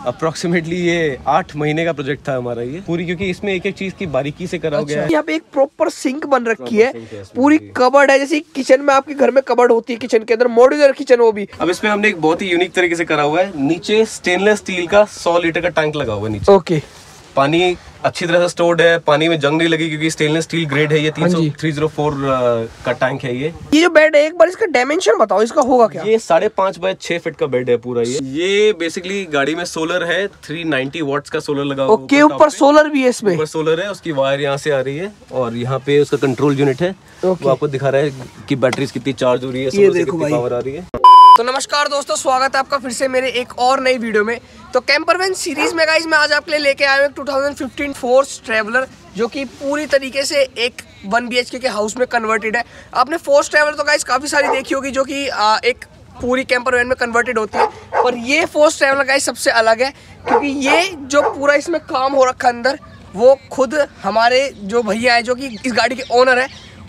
Approximately ये 8 महीने का प्रोजेक्ट था हमारा ये पूरी, क्योंकि इसमें एक एक चीज की बारीकी से करा गया है। यहाँ पे एक प्रॉपर सिंक बन रखी है, पूरी कबर्ड है, जैसे किचन में आपके घर में कबर्ड होती है, किचन के अंदर मॉड्यूलर किचन वो भी। अब इसमें हमने एक बहुत ही यूनिक तरीके से करा हुआ है, नीचे स्टेनलेस स्टील का 100 लीटर का टैंक लगा हुआ है नीचे। ओके, पानी अच्छी तरह से स्टोर्ड है, पानी में जंग नहीं लगी क्योंकि स्टेनलेस स्टील ग्रेड है ये। 304 का टैंक है ये जो बेड है, एक बार इसका डायमेंशन बताओ, इसका होगा क्या? ये 5.5 बाय 6 फीट का बेड है पूरा ये बेसिकली गाड़ी में सोलर है, 390 वॉट्स का सोलर लगा हुआ है। ओके, ऊपर सोलर भी है इसमें? ऊपर सोलर है, उसकी वायर यहाँ से आ रही है और यहाँ पे उसका कंट्रोल यूनिट है, वो आपको दिखा रहा है कि बैटरीज कितनी चार्ज हो रही है, ये देखो भाई पावर आ रही है। तो नमस्कार दोस्तों, स्वागत है आपका फिर से मेरे एक और नई वीडियो में। तो कैंपर वैन सीरीज में गाइस मैं आज आपके लिए लेके आया हूँ 2015 फोर्स ट्रैवलर, जो कि पूरी तरीके से एक 1 BHK के हाउस में कन्वर्टेड है। आपने फोर्स ट्रैवलर तो गाइस काफ़ी सारी देखी होगी जो कि एक पूरी कैंपर वैन में कन्वर्टेड होती है, पर ये फोर्स ट्रैवलर गाइस सबसे अलग है, क्योंकि ये जो पूरा इसमें काम हो रखा अंदर, वो खुद हमारे जो भैया है जो कि इस गाड़ी के ओनर है,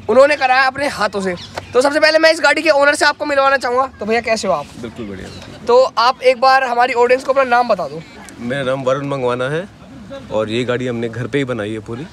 उन्होंने कराया अपने हाथों से। तो सबसे पहले मैं इस गाड़ी के ओनर से आपको मिलवाना चाहूँगा। तो भैया कैसे हो आप? बिल्कुल बढ़िया। तो आप एक बार हमारी ऑडियंस को अपना नाम बता दो। मेरा नाम वरुण मंगवाना है और ये गाड़ी हमने घर पे ही बनाई है पूरी।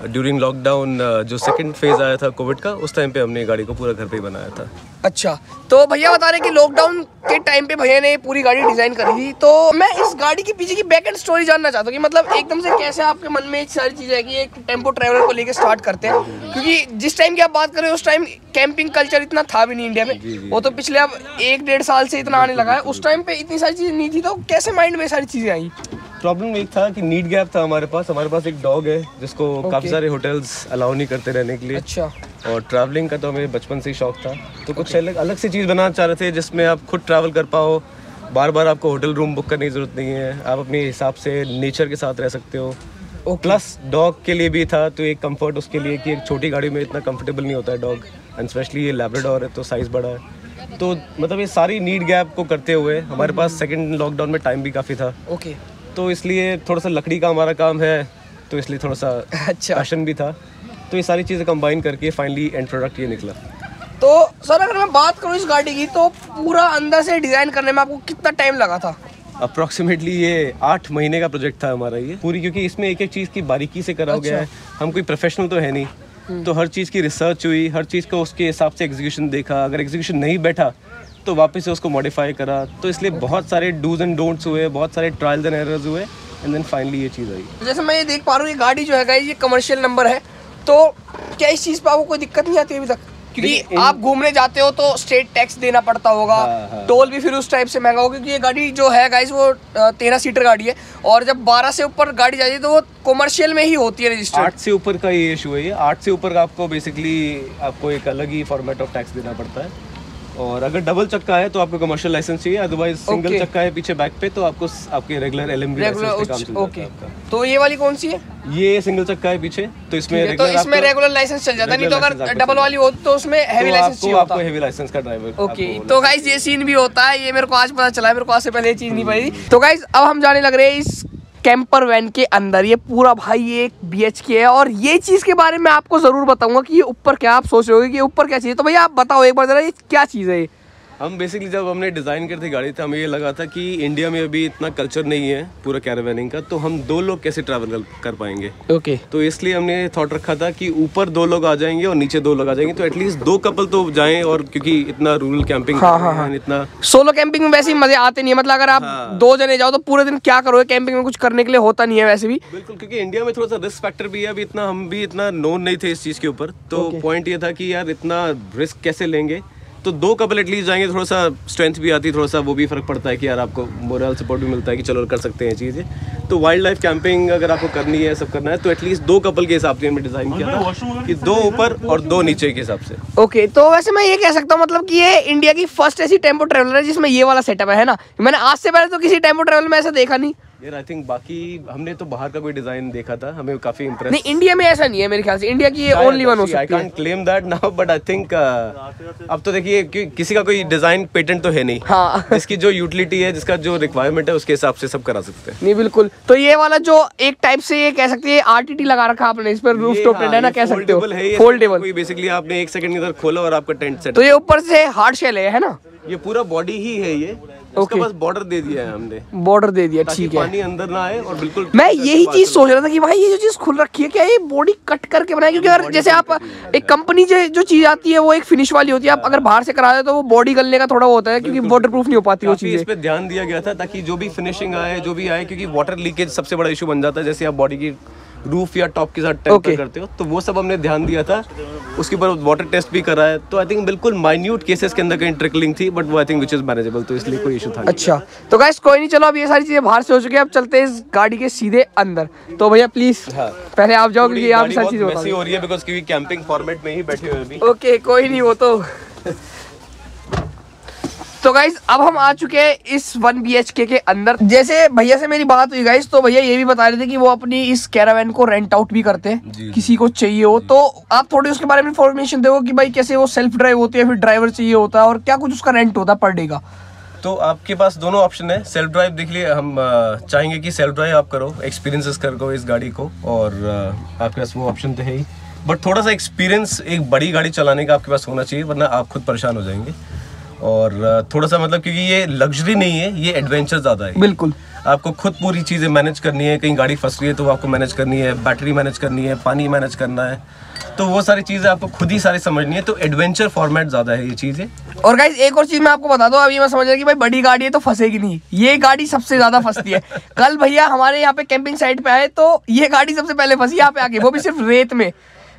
ड्यूरिंग लॉकडाउन जो सेकंड फेज आया था कोविड का, उस टाइम पे हमने ये गाड़ी को पूरा घर पे ही बनाया था। अच्छा, तो भैया बता रहे कि लॉकडाउन के टाइम पे भैया ने पूरी गाड़ी डिजाइन करी थी। तो मैं इस गाड़ी के पीछे की बैक एंड स्टोरी जानना चाहता हूँ कि मतलब एकदम से कैसे आपके मन में एक सारी चीजें है कि एक टेम्पो ट्रैवलर को लेके स्टार्ट करते हैं, क्योंकि जिस टाइम की आप बात कर रहे हो उस टाइम कैंपिंग कल्चर इतना था भी नहीं इंडिया में। वो तो पिछले अब 1-1.5 साल से इतना आने लगा है, उस टाइम पे इतनी सारी चीजें नहीं थी। तो कैसे माइंड में सारी चीजें आई? प्रॉब्लम एक था कि नीड गैप था हमारे पास एक डॉग है जिसको काफ़ी सारे होटल्स अलाउ नहीं करते रहने के लिए। अच्छा। और ट्रैवलिंग का तो हमें बचपन से ही शौक था, तो कुछ अलग सी चीज़ बनाना चाह रहे थे जिसमें आप खुद ट्रैवल कर पाओ, बार बार आपको होटल रूम बुक करने की ज़रूरत नहीं है, आप अपने हिसाब से नेचर के साथ रह सकते हो। प्लस डॉग के लिए भी था तो एक कंफर्ट उसके लिए कि एक छोटी गाड़ी में इतना कंफर्टेबल नहीं होता है डॉग, एंड स्पेशली ये लैब्राडोर है तो साइज़ बड़ा है। तो मतलब ये सारी नीड गैप को करते हुए हमारे पास सेकेंड लॉकडाउन में टाइम भी काफ़ी था। ओके, तो इसलिए थोड़ा सा लकड़ी का हमारा काम है, तो इसलिए थोड़ा सा अच्छा पैशन भी था, तो ये सारी चीज़ें कंबाइन करके फाइनली एंड प्रोडक्ट ये निकला। तो सर अगर मैं बात करूँ इस गाड़ी की, तो पूरा अंदर से डिज़ाइन करने में आपको कितना टाइम लगा था? अप्रोक्सीमेटली ये 8 महीने का प्रोजेक्ट था हमारा ये पूरी, क्योंकि इसमें एक एक चीज़ की बारीकी से करा गया है। हम कोई प्रोफेशनल तो है नहीं, तो हर चीज़ की रिसर्च हुई, हर चीज़ को उसके हिसाब से एग्जीक्यूशन देखा, अगर एग्जीक्यूशन नहीं बैठा तो वापस से उसको मॉडिफाई करा। तो इसलिए बहुत सारे डूज एंड डोंट्स हुए, बहुत सारे ट्रायल्स एंड एरर्स हुए, एंड देन फाइनली ये चीज़ आई। जैसे मैं ये देख पा रहा हूँ ये गाड़ी जो है ये कमर्शियल नंबर है, तो क्या इस चीज़ पर आपको कोई दिक्कत नहीं आती अभी तक? क्योंकि आप घूमने जाते हो तो स्टेट टैक्स देना पड़ता होगा। हाँ। टोल भी फिर उस टाइप से महंगा होगा, क्योंकि ये गाड़ी जो है गाइस वो 13 सीटर गाड़ी है, और जब 12 से ऊपर गाड़ी जाती है तो वो कमर्शियल में ही होती है रजिस्टर्ड। 8 से ऊपर का ये इशू है, ये 8 से ऊपर का आपको बेसिकली आपको एक अलग ही फॉर्मेट ऑफ टैक्स देना पड़ता है। और अगर डबल चक्का है तो आपको कमर्शियल लाइसेंस चाहिए, अदरवाइज सिंगल चक्का है पीछे बैक पे तो आपको आपके रेगुलर LMB लाइसेंस पे काम चल जाता है आपका। तो ये वाली कौन सी है? ये सिंगल चक्का है पीछे, तो इसमें रेगुलर लाइसेंस चल जाता है, नहीं तो अगर डबल वाली हो तो उसमें हैवी लाइसेंस चाहिए होता है। आपको हैवी लाइसेंस का ड्राइवर। ओके, तो गाइस ये सीन भी होता है, ये मेरे को आज पता चला है, मेरे को आज से पहले ये चीज नहीं पता थी। तो गाइस अब हम जाने लग रहे हैं इस कैंपर वैन के अंदर। ये पूरा भाई ये एक BHK है, और ये चीज के बारे में आपको जरूर बताऊंगा कि ये ऊपर क्या, आप सोच रहे होगे कि ये ऊपर क्या चीज है। तो भैया आप बताओ एक बार जरा, ये क्या चीज है? हम बेसिकली जब हमने डिज़ाइन करती गाड़ी तो हमें ये लगा था कि इंडिया में अभी इतना कल्चर नहीं है पूरा कैरावैनिंग का, तो हम 2 लोग कैसे ट्रैवल कर पाएंगे। ओके। तो इसलिए हमने थॉट रखा था कि ऊपर 2 लोग आ जाएंगे और नीचे 2 लोग आ जाएंगे, तो एटलीस्ट 2 कपल तो जाएं, और क्योंकि इतना रूरल कैंपिंग इतना सोलो कैंपिंग में वैसे ही मजे आते नहीं है, मतलब अगर आप 2 जने जाओ तो पूरे दिन क्या करोगे, कैंपिंग में कुछ करने के लिए होता नहीं है वैसे भी। बिल्कुल, क्योंकि इंडिया में थोड़ा सा रिस्क फैक्टर भी है, अभी इतना हम भी इतना नोन नहीं थे इस चीज़ के ऊपर, तो पॉइंट ये था कि यार इतना रिस्क कैसे लेंगे, तो 2 कपल एटलीस्ट जाएंगे, थोड़ा सा स्ट्रेंथ भी आती, थोड़ा सा वो भी फर्क पड़ता है कि यार आपको मोरल सपोर्ट भी मिलता है कि चलो कर सकते हैं चीज़ें। तो वाइल्ड लाइफ कैंपिंग अगर आपको करनी है, सब करना है, तो एटलीस्ट 2 कपल के हिसाब से हमने डिज़ाइन किया था कि 2 ऊपर और 2 नीचे के हिसाब से। ओके, तो वैसे मैं ये कह सकता हूँ मतलब कि ये इंडिया की फर्स्ट ऐसी टेम्पो ट्रैवलर है जिसमें ये वाला सेटअप है ना। मैंने आज से पहले तो किसी टेम्पो ट्रैवलर में ऐसा देखा नहीं यार। आई थिंक बाकी हमने तो बाहर का कोई डिजाइन देखा था, हमें काफी इंप्रेस। नहीं, इंडिया में ऐसा नहीं है मेरे ख्याल से, इंडिया की ये ओनली वन हो सकती है। I can't claim that now, but I think अब तो देखिए किसी का कोई डिजाइन पेटेंट तो है नहीं। हाँ। इसकी जो यूटिलिटी है, जिसका जो रिक्वायरमेंट है, उसके हिसाब से सब करा सकते हैं। नहीं बिल्कुल, तो ये वाला जो एक टाइप से ये कह सकते हैं RTT लगा रखा आपने इस पर, रूफ टॉप टेंट है ना, कह सकते हो फोल्डेबल। बेसिकली आपने 1 सेकंड के अंदर खोला और आपका टेंट सेट। तो ये ऊपर से हार्ड शेल है ना? ये पूरा बॉडी ही है ये, उसके पास बॉर्डर दे दिया है हमने, बॉर्डर दे दिया, ठीक है, पानी अंदर ना आए और बिल्कुल। मैं यही चीज सोच रहा था कि भाई ये जो चीज खुल रखी है क्या ये बॉडी कट करके बनाई, क्योंकि अगर जैसे आप एक कंपनी जो चीज आती है वो एक फिनिश वाली होती है, आप अगर बाहर से करा दे तो वो बॉडी गलने का थोड़ा होता है, क्योंकि वाटर प्रूफ नहीं हो पाती वो चीज। इस पे ध्यान दिया गया था ताकि जो भी फिनिशिंग आए, जो भी आए, क्योंकि वाटर लीकेज सबसे बड़ा इशू बन जाता है, जैसे आप बॉडी की रूफ या टॉप के साथ टेम्पर करते हो, तो वो सब हमने ध्यान दिया था। उसके ऊपर वाटर टेस्ट भी करा है, तो आई थिंक बिल्कुल माइन्यूट केसेस के अंदर कहीं ट्रिकलिंग थी, बट वो I think which is manageable, तो इसलिए कोई इशू था नहीं। अच्छा, तो गाइस कोई नहीं, चलो अब ये सारी चीजें बाहर से हो चुकी है, अब चलते हैं इस गाड़ी के सीधे अंदर। तो भैया प्लीज पहले आप जाओ, क्योंकि आप सारी चीजें मेसी हो रही है बिकॉज़ क्योंकि कैंपिंग फॉर्मेट में ही बैठे हुए अभी। ओके, कोई नहीं, वो तो गाइज अब हम आ चुके हैं इस 1 BHK के अंदर। जैसे भैया से मेरी बात हुई गाइज, तो भैया ये भी बता रहे थे कि वो अपनी इस कैरावैन को रेंट आउट भी करते हैं, किसी को चाहिए हो तो आप थोड़ी उसके बारे में इन्फॉर्मेशन दो कि भाई कैसे वो सेल्फ ड्राइव होती है, फिर ड्राइवर चाहिए होता है, और क्या कुछ उसका रेंट होता है पर डे का। तो आपके पास दोनों ऑप्शन है। सेल्फ ड्राइव देख लिए, हम चाहेंगे कि सेल्फ ड्राइव आप करो, एक्सपीरियंसेस करो इस गाड़ी को, और आपके पास वो ऑप्शन तो है ही, बट थोड़ा सा एक्सपीरियंस एक बड़ी गाड़ी चलाने का आपके पास होना चाहिए, वरना आप खुद परेशान हो जाएंगे। और थोड़ा सा मतलब, क्योंकि ये लग्जरी नहीं है, ये एडवेंचर ज़्यादा है। बिल्कुल, आपको खुद पूरी चीज़ें मैनेज करनी है, कहीं गाड़ी फंस रही है तो आपको मैनेज करनी है, बैटरी मैनेज करनी है, पानी मैनेज करना है, तो वो सारी चीज़ें आपको खुद ही सारी समझनी है, तो एडवेंचर फॉर्मेट ज़्यादा है ये चीज़ें। और गाइस एक और चीज मैं आपको बता दूं, अभी मैं समझ रहा कि भाई बड़ी गाड़ी है तो फंसेगी नहीं, ये गाड़ी सबसे ज्यादा फंसती है। कल भैया हमारे यहाँ पे कैंपिंग साइट पे आए तो ये गाड़ी सबसे पहले फंसी यहाँ पे आके, वो भी सिर्फ रेत में।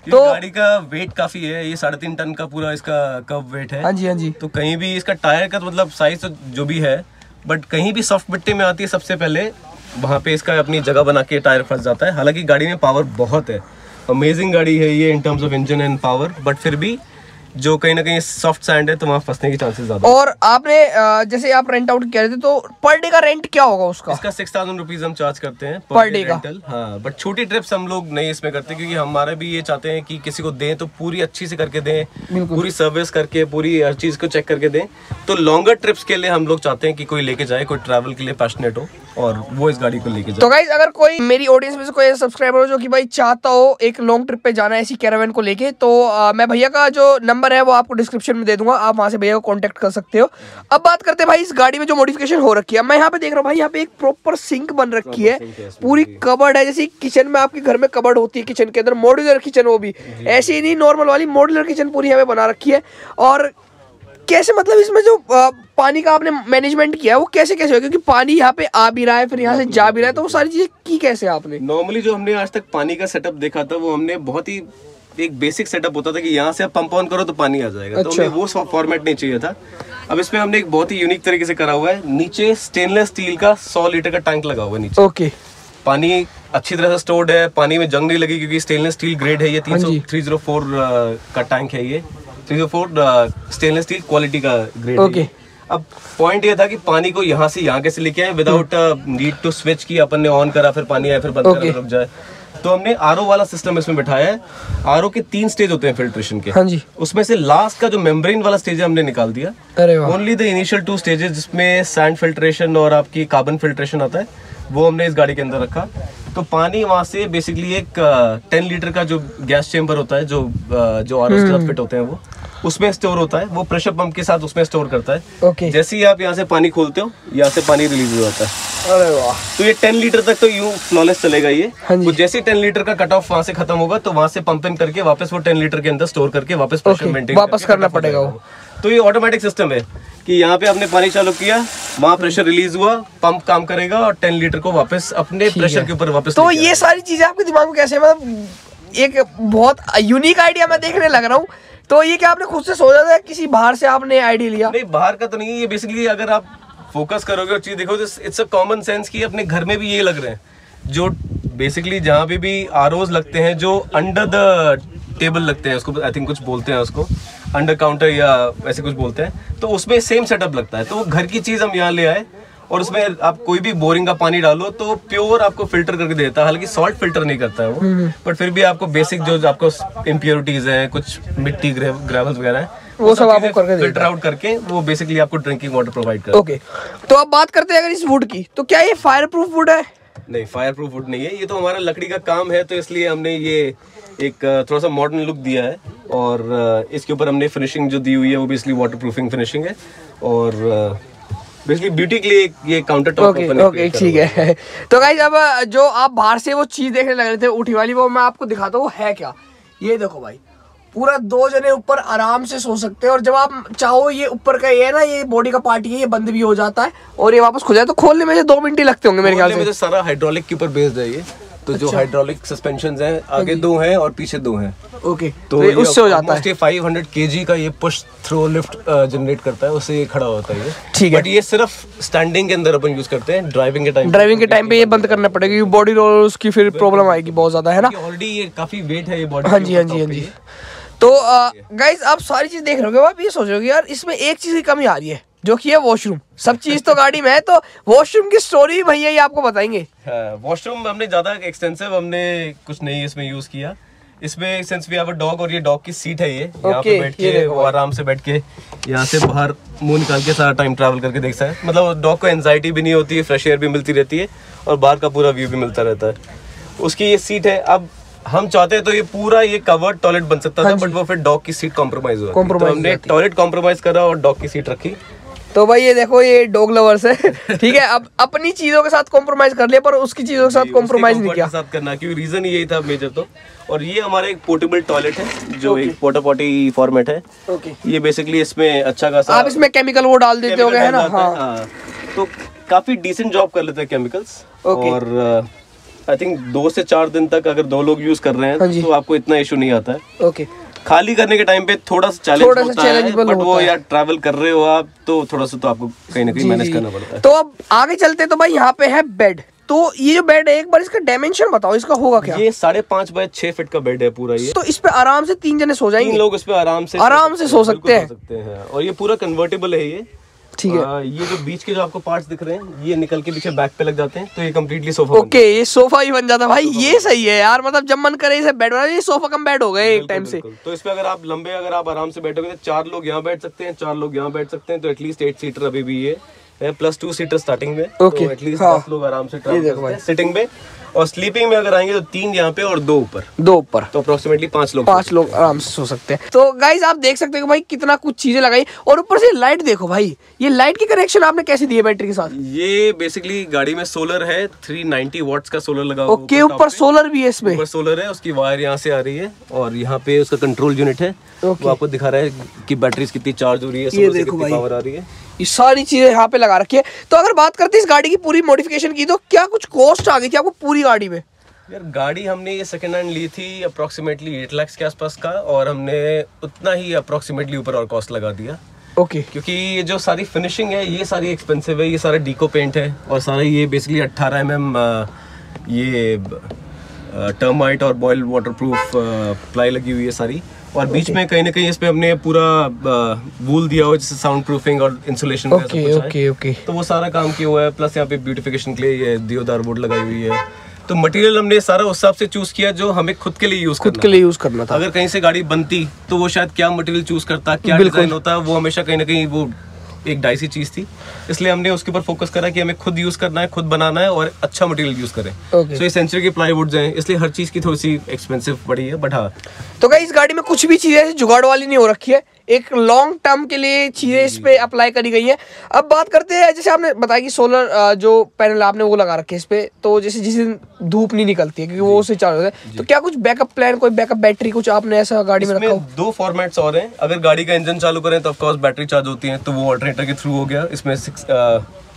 तो गाड़ी का वेट काफी है, ये 3.5 टन का पूरा इसका कब वेट है। हाँ जी, हाँ जी। तो कहीं भी इसका टायर का मतलब साइज तो जो भी है, बट कहीं भी सॉफ्ट मिट्टी में आती है सबसे पहले वहाँ पे इसका अपनी जगह बना के टायर फंस जाता है। हालांकि गाड़ी में पावर बहुत है, अमेजिंग गाड़ी है ये in terms of engine and power, but फिर भी जो कहीं ना कहीं सॉफ्ट सैंड है तो वहाँ फंसने की चांसेस ज्यादा। और आपने जैसे आप रेंट आउट कह रहे थे, तो पर डे का रेंट क्या होगा उसका? इसका 6000 रुपीज हम चार्ज करते हैं पर डे का। हाँ, बट छोटी ट्रिप्स हम लोग नहीं इसमें करते, क्योंकि हमारा भी ये चाहते हैं कि किसी को दें तो पूरी अच्छी से करके दें, पूरी सर्विस करके, पूरी हर चीज को चेक करके दें। तो लॉन्गर ट्रिप्स के लिए हम लोग चाहते हैं कि कोई लेके जाए, कोई ट्रैवल के लिए पैशनेट हो, और वो इस गाड़ी को लेके जाए। तो गाइस अगर कोई मेरी ऑडियंस में से कोई सब्सक्राइबर हो जो कि भाई चाहता हो एक लॉन्ग ट्रिप पे जाना है ऐसी कैरावैन को लेके, तो मैं भैया का जो नंबर है वो आपको डिस्क्रिप्शन में दे दूंगा, आप वहां से भैया को कांटेक्ट कर सकते हो। अब बात करते हैं भाई इस गाड़ी में जो मॉडिफिकेशन हो रखी है। मैं यहाँ पे देख रहा हूँ भाई, यहाँ पे एक प्रॉपर सिंक बन रखी है, पूरी कबर्ड है, जैसे किचन में आपके घर में कबर्ड होती है किचन के अंदर, मॉड्यूलर किचन, वो भी ऐसी ही नहीं नॉर्मल वाली मॉड्यूलर किचन पूरी यहाँ पे बना रखी है। और कैसे मतलब इसमें जो पानी का आपने मैनेजमेंट किया है वो कैसे कैसे हो, क्योंकि पानी यहाँ पे आ भी रहा है फिर यहाँ से जा भी रहा है, तो वो सारी चीजें की कैसे आपने? नॉर्मली जो हमने आज तक पानी का सेटअप देखा था वो हमने बहुत ही एक बेसिक सेटअप होता था कि यहाँ से आप पंप ऑन करो तो पानी आ जाएगा। अच्छा। तो हमें वो फॉर्मेट नहीं चाहिए था। अब इसमें हमने एक बहुत ही यूनिक तरीके से करा हुआ है, नीचे स्टेनलेस स्टील का 100 लीटर का टैंक लगा हुआ है नीचे। ओके, पानी अच्छी तरह से स्टोर्ड है, पानी में जंग नहीं लगी, क्योंकि स्टेनलेस स्टील ग्रेड है ये, 304 का टैंक है ये, 304 स्टेनलेस स्टील क्वालिटी का ग्रेड है। अब पॉइंट ये था कि पानी को यहाँ से यहाँ कैसे लेके आए विदाउट नीड टू स्विच की, अपन ने ऑन करा फिर पानी आया फिर बंद करा रुक जाए। तो हमने आरओ वाला सिस्टम इसमें बिठाया है। आरओ के 3 स्टेज होते हैं फिल्ट्रेशन के। हाँ जी। उसमें से लास्ट का जो मेम्ब्रेन वाला स्टेज है हमने निकाल दिया। अरे वाह। ओनली द इनिशियल 2 स्टेजेस जिसमें सैंड फिल्ट्रेशन और आपकी कार्बन फिल्ट्रेशन आता है वो हमने इस गाड़ी के अंदर रखा। तो पानी वहां से बेसिकली एक 10 लीटर का जो गैस चेम्बर होता है जो आरओ के साथ फिट होते हैं वो उसमें स्टोर होता है, वो प्रेशर पंप के साथ उसमें स्टोर करता है। ओके। जैसे ही आप यहाँ से पानी खोलते हो यहाँ से पानी रिलीज हो जाता है। अरे वाह। तो ये 10 लीटर तक तो यूं फ्लॉलेस चलेगा ये। हाँ जी। तो जैसे ही 10 लीटर का कट ऑफ वहां से खत्म होगा तो वहां से पंप इन करके वापस वो 10 लीटर के अंदर स्टोर करके वापस प्रेशर मेंटेन वापस करना पड़ेगा वो। तो ये ऑटोमेटिक सिस्टम है कि यहाँ पे आपने पानी चालू किया, वहाँ प्रेशर रिलीज हुआ, पंप काम करेगा और 10 लीटर को वापस अपने प्रेशर के ऊपर वापस। तो ये सारी चीजें आपके दिमाग में कैसे, मतलब एक बहुत यूनिक आइडिया मैं देखने लग रहा हूँ। तो ये क्या आपने खुद से सोचा था, किसी बाहर से आपने आइडिया लिया? नहीं, बाहर का तो नहीं है ये। बेसिकली अगर आप फोकस करोगे और चीज देखो तो इट्स अ कॉमन सेंस कि अपने घर में भी ये लग रहे हैं। जो बेसिकली जहाँ पे भी आरओज लगते हैं जो अंडर द टेबल लगते हैं, उसको आई थिंक कुछ बोलते हैं, उसको अंडर काउंटर या ऐसे कुछ बोलते हैं, तो उसमें सेम सेटअप लगता है। तो वो घर की चीज हम यहाँ ले आए और उसमें आप कोई भी बोरिंग का पानी डालो तो प्योर आपको फिल्टर करके देता है। हालांकि सॉल्ट फिल्टर नहीं करता है वो, बट फिर भी आपको बेसिक जो आपको इम्प्योरिटीज हैं, कुछ मिट्टी ग्रेवल्स वगैरह है, वो सब आपको करके फिल्टर आउट करके वो बेसिकली आपको ड्रिंकिंग वाटर प्रोवाइड करता है। ओके। तो अब बात करते हैं अगर इस वुड की, तो क्या ये फायर प्रूफ वुड है? नहीं, फायर प्रूफ वुड नहीं है ये, तो हमारा लकड़ी का काम है, तो इसलिए हमने ये एक थोड़ा सा मॉडर्न लुक दिया है। और इसके ऊपर हमने फिनिशिंग जो दी हुई है वो भी इसलिए वाटर प्रूफिंग फिनिशिंग है। और बेसिकली ब्यूटी के लिए ये काउंटर टॉप ओके ठीक है। तो गाइस अब जो आप बाहर से वो चीज देखने लग रहे थे ऊँटी वाली, वो मैं आपको दिखाता हूँ वो है क्या। ये देखो भाई, पूरा 2 जने ऊपर आराम से सो सकते हैं, और जब आप चाहो ये ऊपर का ये है ना, ये बॉडी का पार्ट है, ये बंद भी हो जाता है और ये वापस खुल जाए। तो खोलने में 2 मिनट ही लगते होंगे मेरे ख्याल से। सारा हाइड्रोलिक के ऊपर बेस्ड है ये। तो जो हाइड्रोलिक सस्पेंशंस हैं, आगे 2 हैं और पीछे 2 हैं। ओके, तो ये उससे हो जाता है। 500 kg का ये पुश थ्रो लिफ्ट जनरेट करता है, उससे ये खड़ा होता है ये। ठीक है, बट ये सिर्फ स्टैंडिंग के अंदर अपन यूज करते हैं। ड्राइविंग के टाइम पे ये बंद करना पड़ेगा क्योंकि बॉडी रोल उसकी फिर प्रॉब्लम आएगी बहुत ज्यादा, है ना। ऑलरेडी ये काफी वेट है ये बॉडी। हाँ जी। तो गाइस आप सारी चीज देख रहे हो, आप ये सोच रहे हो यार इसमें एक चीज की कमी आ रही है, जो कि है वॉशरूम। सब चीज तो गाड़ी में है, तो वॉशरूम की स्टोरी भैया ये आपको बताएंगे। वॉशरूम हमने ज्यादा एक्सटेंसिव हमने कुछ नहीं इसमें यूज किया। इसमें since we have a dog, और ये डॉग की सीट है ये, यहाँ पे बैठ के वो आराम से बैठ के यहाँ से बाहर मुंह निकाल के सारा टाइम ट्रैवल करके देख सकता है। मतलब डॉग को एंजाइटी भी नहीं होती है, फ्रेश एयर भी मिलती रहती है और बाहर का पूरा व्यू भी मिलता रहता है। उसकी ये सीट है। अब हम चाहते हैं तो ये पूरा ये कवर्ड टॉयलेट बन सकता था, बट वो फिर डॉग की सीट कॉम्प्रोमाइज हुआ, तो हमने टॉयलेट कॉम्प्रोमाइज करा और डॉग की सीट रखी। तो भाई ये देखो, ये डॉग लवर्स है, ठीक है। अब अपनी चीजों के साथ कॉम्प्रोमाइज कर लिया, पर उसकी चीजों के साथ कॉम्प्रोमाइज नहीं किया। साथ करना, क्योंकि रीजन यही था मेजर तो। और ये हमारा एक पोर्टेबल टॉयलेट है, जो एक पोर्टा पॉटी फॉर्मेट है। ये बेसिकली इसमें अच्छा खासा आप इसमें केमिकल वो डाल देते होगे, है ना। हाँ, तो काफी डिसेंट जॉब कर लेते हैं केमिकल्स। और आई थिंक 2 से 4 दिन तक अगर 2 लोग यूज कर रहे हैं तो आपको इतना इशू नहीं आता है। ओके, खाली करने के टाइम पे थोड़ा सा चैलेंज होता है, बट वो यार ट्रैवल कर रहे हो आप, तो थोड़ा सा तो आपको कहीं ना कहीं मैनेज करना पड़ता है। तो अब आगे चलते, तो भाई यहाँ पे है बेड। तो ये जो बेड है, एक बार इसका डायमेंशन बताओ, इसका होगा क्या। ये 5.5 बाय 6 फीट का बेड है पूरा ये। तो इस पे आराम से 3 जने सो जाएंगे। 3 लोग इस पे आराम से सो सकते हैं। और ये पूरा कन्वर्टेबल है ये, ठीक है। ये जो बीच के जो आपको पार्ट्स दिख रहे हैं, ये निकल के पीछे बैक पे लग जाते हैं, तो ये कम्प्लीटली सोफा। ओके, ये सोफा ही बन जाता है भाई। ये सही है यार, मतलब जब मन करे इसे बेड बना, ये सोफा कम बेड हो गए एक टाइम से। तो इस पे अगर आप लंबे अगर आप आराम से बैठोगे तो 4 लोग यहाँ बैठ सकते हैं, 4 लोग यहाँ बैठ सकते हैं, तो एटलीस्ट 8 सीटर अभी भी ये है, प्लस 2 सीटर स्टार्टिंग में। ओके, तो एटलीस्ट 10 लोग आराम से ट्रैवल कर सकते हैं सिटिंग में। और स्लीपिंग में अगर आएंगे तो 3 यहाँ पे और 2 ऊपर, तो अप्रोक्सीमेटली 5 लोग आराम से सो सकते हैं। तो गाइस आप देख सकते हो भाई कितना कुछ चीजें लगाई, और ऊपर से लाइट देखो भाई, ये लाइट की कनेक्शन आपने कैसे दी है बैटरी के साथ। ये बेसिकली गाड़ी में सोलर है, 390 वॉट्स का सोलर लगा हुआ है। ओके, ऊपर सोलर भी है इसमें। ऊपर सोलर है, उसकी वायर यहाँ से आ रही है, और यहाँ पे उसका कंट्रोल यूनिट है, वो आपको दिखा रहा है कि बैटरी कितनी चार्ज हो रही है, कितनी पावर आ रही है। ये सारी चीजें यहाँ पे लगा रखी है। तो अगर बात करते हैं इस गाड़ी की पूरी मॉडिफिकेशन की, तो क्या कुछ कॉस्ट आ गई थी आपको पूरी गाड़ी में। यार गाड़ी हमने ये सेकंड हैंड ली थी अप्रोक्सीमेटली 8 लाख के आसपास का, और हमने उतना ही अप्रोक्सीमेटली ऊपर और कॉस्ट लगा दिया। ओके, क्योंकि ये जो सारी फिनिशिंग है ये सारी एक्सपेंसिव है, ये सारा डीको पेंट है, और सारा ये बेसिकली 18 mm ये टर्माइट और बॉयल वाटरप्रूफ प्लाई लगी हुई है सारी। और बीच में कहीं ना कहीं इस पे हमने पूरा वूल दिया हुआ, जैसे साउंड प्रूफिंग और इंसुलेशन का सब कुछ है। तो वो सारा काम किया हुआ है, प्लस यहाँ पे ब्यूटिफिकेशन के लिए ये दियोदार बोर्ड लगाई हुई है। तो मटेरियल हमने सारा उस हिसाब से चूज किया जो हमें खुद के लिए यूज करना था। अगर कहीं से गाड़ी बनती तो वो शायद क्या मटेरियल चूज करता, क्या डिजाइन होता, वो हमेशा कहीं ना कहीं वो एक डाइसी चीज थी। इसलिए हमने उसके ऊपर फोकस करा कि हमें खुद यूज करना है, खुद बनाना है और अच्छा मटेरियल यूज करें। सो ये सेंचुरी के प्लाईवुड्स हैं, इसलिए हर चीज की थोड़ी सी एक्सपेंसिव पड़ी है, बट हाँ। तो गाइस इस गाड़ी में कुछ भी चीजें जुगाड़ वाली नहीं हो रखी है, एक लॉन्ग टर्म के लिए चीजें इस पे अप्लाई करी गई है। अब बात करते हैं, जैसे आपने बताया कि सोलर जो पैनल आपने वो लगा रखे है इस पे, तो जैसे जिस दिन धूप नहीं निकलती है क्योंकि वो उससे चार्ज होता है, तो क्या कुछ बैकअप प्लान, कोई बैकअप बैटरी कुछ आपने ऐसा गाड़ी में रखा हो? 2 फॉर्मेट्स और हैं। अगर गाड़ी का इंजन चालू करें तो ऑफ कोर्स बैटरी चार्ज होती है, तो वो अल्टरनेटर के थ्रू हो गया। इसमें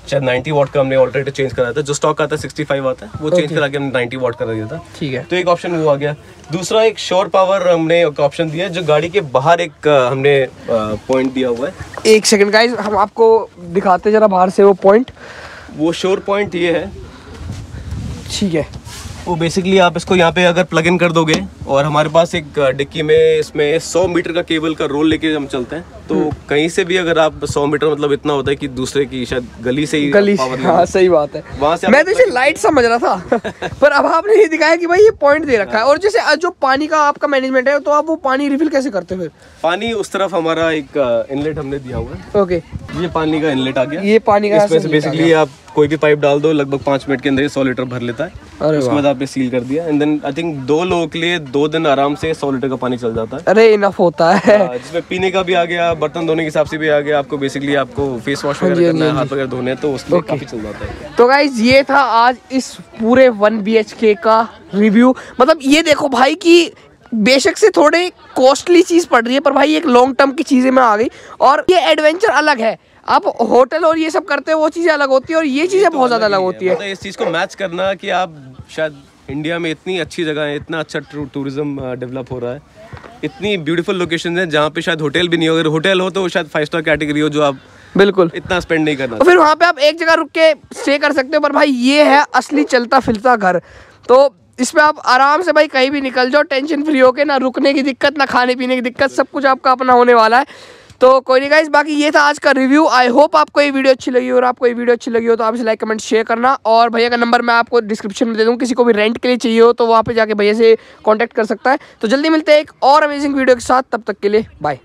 शायद 90 वाट का हमने ऑल्टरनेटर चेंज कराया था, जो स्टॉक आता है 65 आता है, वो चेंज करा के हमने 90 वाट करा दिया था। ठीक है, तो एक ऑप्शन वो आ गया। दूसरा एक श्योर पावर हमने एक ऑप्शन दिया, जो गाड़ी के बाहर एक हमने पॉइंट दिया हुआ है। एक सेकंड गाइस, हम आपको दिखाते जरा बाहर से वो पॉइंट। वो श्योर पॉइंट ये है, ठीक है। वो बेसिकली आप इसको यहाँ पे अगर प्लग इन कर दोगे, और हमारे पास एक डिक्की में इसमें 100 मीटर का केबल का रोल लेके हम चलते हैं, तो कहीं से भी अगर आप 100 मीटर मतलब इतना होता है कि दूसरे की शायद गली से ही पावर। हाँ सही बात है, वहाँ से मैं तो इसे लाइट समझ रहा था पर अब आपने ये दिखाया कि भाई ये पॉइंट दे रखा है। और जैसे जो पानी का आपका मैनेजमेंट है, तो आप वो पानी रिफिल कैसे करते हो? पानी उस तरफ हमारा एक इनलेट हमने दिया हुआ है। ओके, ये पानी का इनलेट आ गया। ये पानी का इसमें से बेसिकली आप कोई भी पाइप डाल दो, लगभग 5 मिनट के अंदर 100 लीटर भर लेता है। उसके बाद आपने सील कर दिया। एंड देन आई थिंक 2 लोगों के लिए 2 दिन आराम से 100 लीटर का पानी चल जाता है। अरे इनफ होता है। जिसमें पीने का भी आ गया, बर्तन धोने के हिसाब से भी आ गया, आपको बेसिकली आपको फेस वॉश वगैरह करना है, हाथ वगैरह धोने हैं, तो उसमें काफी चल जाता है। तो गाइज ये था आज इस पूरे 1 BHK का रिव्यू। मतलब ये देखो भाई कि बेशक से थोड़े कॉस्टली चीज पड़ रही है, पर भाई एक लॉन्ग टर्म की चीजें में आ गई, और ये एडवेंचर अलग है। आप होटल और ये सब करते हो वो चीजें अलग होती है, और ये चीजें बहुत ज्यादा अलग होती है। मतलब इस चीज को मैच करना कि आप शायद इंडिया में इतनी अच्छी जगह है, इतना अच्छा टूरिज्म डेवलप हो रहा है, इतनी ब्यूटीफुल लोकेशन है जहाँ पे शायद होटल भी नहीं हो। अगर होटल हो तो शायद 5 स्टार कैटेगरी हो, जो आप बिल्कुल इतना स्पेंड नहीं करना। और फिर वहाँ पे आप एक जगह रुक के स्टे कर सकते हो, पर भाई ये है असली चलता फिरता घर। तो इसमें आप आराम से भाई कहीं भी निकल जाओ टेंशन फ्री होके, ना रुकने की दिक्कत, ना खाने पीने की दिक्कत, सब कुछ आपका अपना होने वाला है। तो कोई नहीं गाइस, बाकी ये था आज का रिव्यू। आई होप आपको ये वीडियो अच्छी लगी, और आपको ये वीडियो अच्छी लगी हो तो आप इसे लाइक कमेंट शेयर करना। और भैया का नंबर मैं आपको डिस्क्रिप्शन में दे दूँ, किसी को भी रेंट के लिए चाहिए हो तो वहाँ पे जाके भैया से कांटेक्ट कर सकता है। तो जल्दी मिलते हैं एक और अमेजिंग वीडियो के साथ, तब तक के लिए बाय।